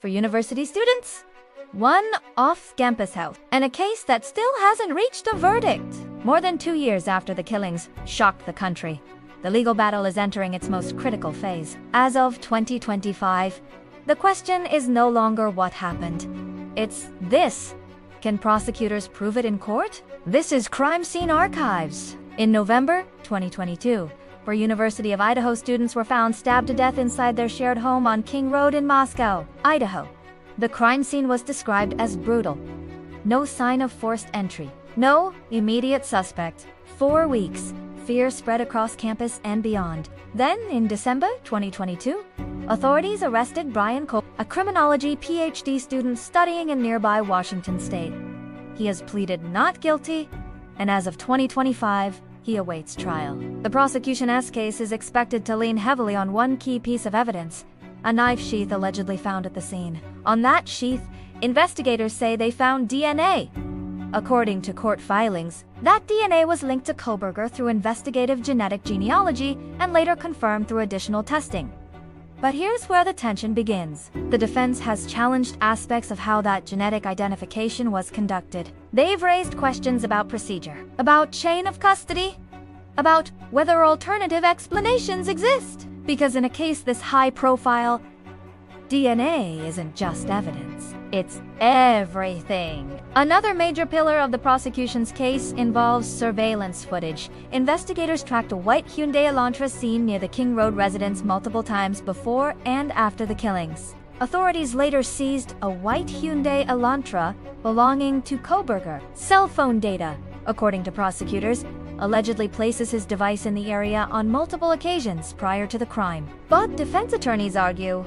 for university students, one off-campus house, and a case that still hasn't reached a verdict. More than 2 years after the killings shocked the country, the legal battle is entering its most critical phase. As of 2025, the question is no longer what happened. It's this. Can prosecutors prove it in court? This is Crime Scene Archives. In November 2022, where University of Idaho students were found stabbed to death inside their shared home on King Road in Moscow, Idaho. The crime scene was described as brutal. No sign of forced entry. No immediate suspect. 4 weeks. Fear spread across campus and beyond. Then, in December 2022, authorities arrested Bryan Kohberger, a criminology PhD student studying in nearby Washington state. He has pleaded not guilty, and as of 2025, he awaits trial. The prosecution's case is expected to lean heavily on one key piece of evidence, a knife sheath allegedly found at the scene. On that sheath, investigators say they found DNA. According to court filings, that DNA was linked to Kohberger through investigative genetic genealogy and later confirmed through additional testing. But here's where the tension begins. The defense has challenged aspects of how that genetic identification was conducted. They've raised questions about procedure, about chain of custody, about whether alternative explanations exist. Because in a case this high profile, DNA isn't just evidence, it's everything. Another major pillar of the prosecution's case involves surveillance footage. Investigators tracked a white Hyundai Elantra seen near the King Road residence multiple times before and after the killings. Authorities later seized a white Hyundai Elantra belonging to Kohberger. Cell phone data, according to prosecutors, allegedly places his device in the area on multiple occasions prior to the crime. But defense attorneys argue,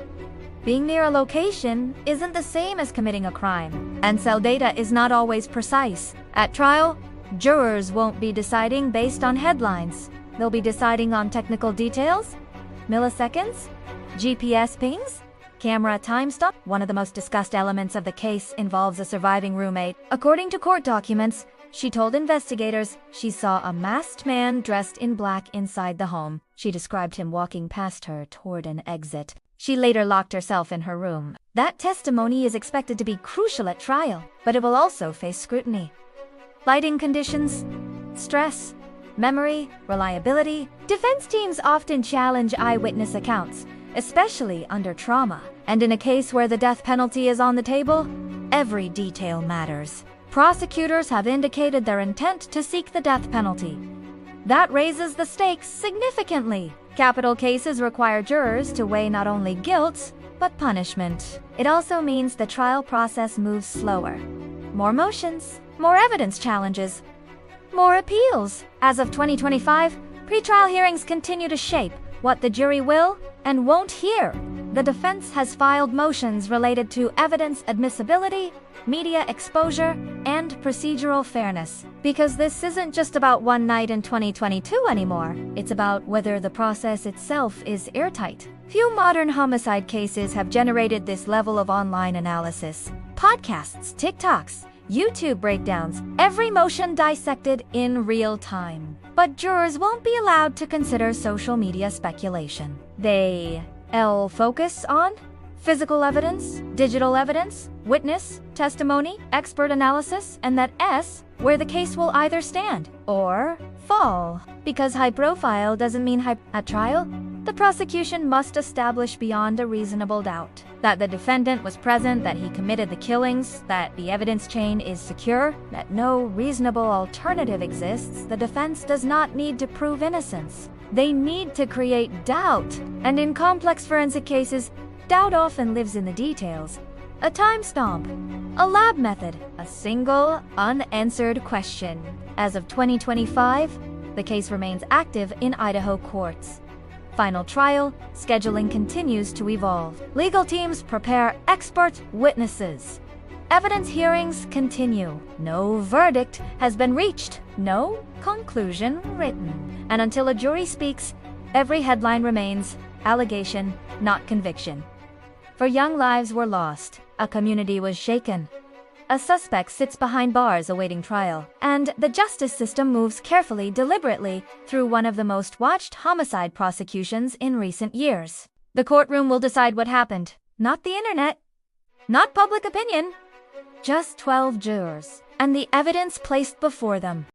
being near a location isn't the same as committing a crime, and cell data is not always precise. At trial, jurors won't be deciding based on headlines. They'll be deciding on technical details, milliseconds, GPS pings, camera time stop. One of the most discussed elements of the case involves a surviving roommate. According to court documents, she told investigators she saw a masked man dressed in black inside the home. She described him walking past her toward an exit. She later locked herself in her room. That testimony is expected to be crucial at trial, but it will also face scrutiny. Lighting conditions, stress, memory, reliability. Defense teams often challenge eyewitness accounts, especially under trauma. And in a case where the death penalty is on the table, every detail matters. Prosecutors have indicated their intent to seek the death penalty. That raises the stakes significantly. Capital cases require jurors to weigh not only guilt, but punishment. It also means the trial process moves slower. More motions, more evidence challenges, more appeals. As of 2025, pretrial hearings continue to shape what the jury will and won't hear. The defense has filed motions related to evidence admissibility, media exposure, and procedural fairness. Because this isn't just about one night in 2022 anymore. It's about whether the process itself is airtight. Few modern homicide cases have generated this level of online analysis. Podcasts, TikToks, YouTube breakdowns, every motion dissected in real time. But jurors won't be allowed to consider social media speculation. They'll focus on physical evidence, digital evidence, witness, testimony, expert analysis, and that S, where the case will either stand or fall. Because high profile doesn't mean high at trial, the prosecution must establish beyond a reasonable doubt that the defendant was present, that he committed the killings, that the evidence chain is secure, that no reasonable alternative exists. The defense does not need to prove innocence. They need to create doubt. And in complex forensic cases, doubt often lives in the details. A time stamp, a lab method, a single unanswered question. As of 2025, the case remains active in Idaho courts. Final trial scheduling continues to evolve. Legal teams prepare expert witnesses. Evidence hearings continue. No verdict has been reached. No conclusion written. And until a jury speaks, every headline remains allegation, not conviction. For young lives were lost. A community was shaken. A suspect sits behind bars awaiting trial, and the justice system moves carefully, deliberately, through one of the most watched homicide prosecutions in recent years. The courtroom will decide what happened, not the internet. Not public opinion. Just 12 jurors, and the evidence placed before them.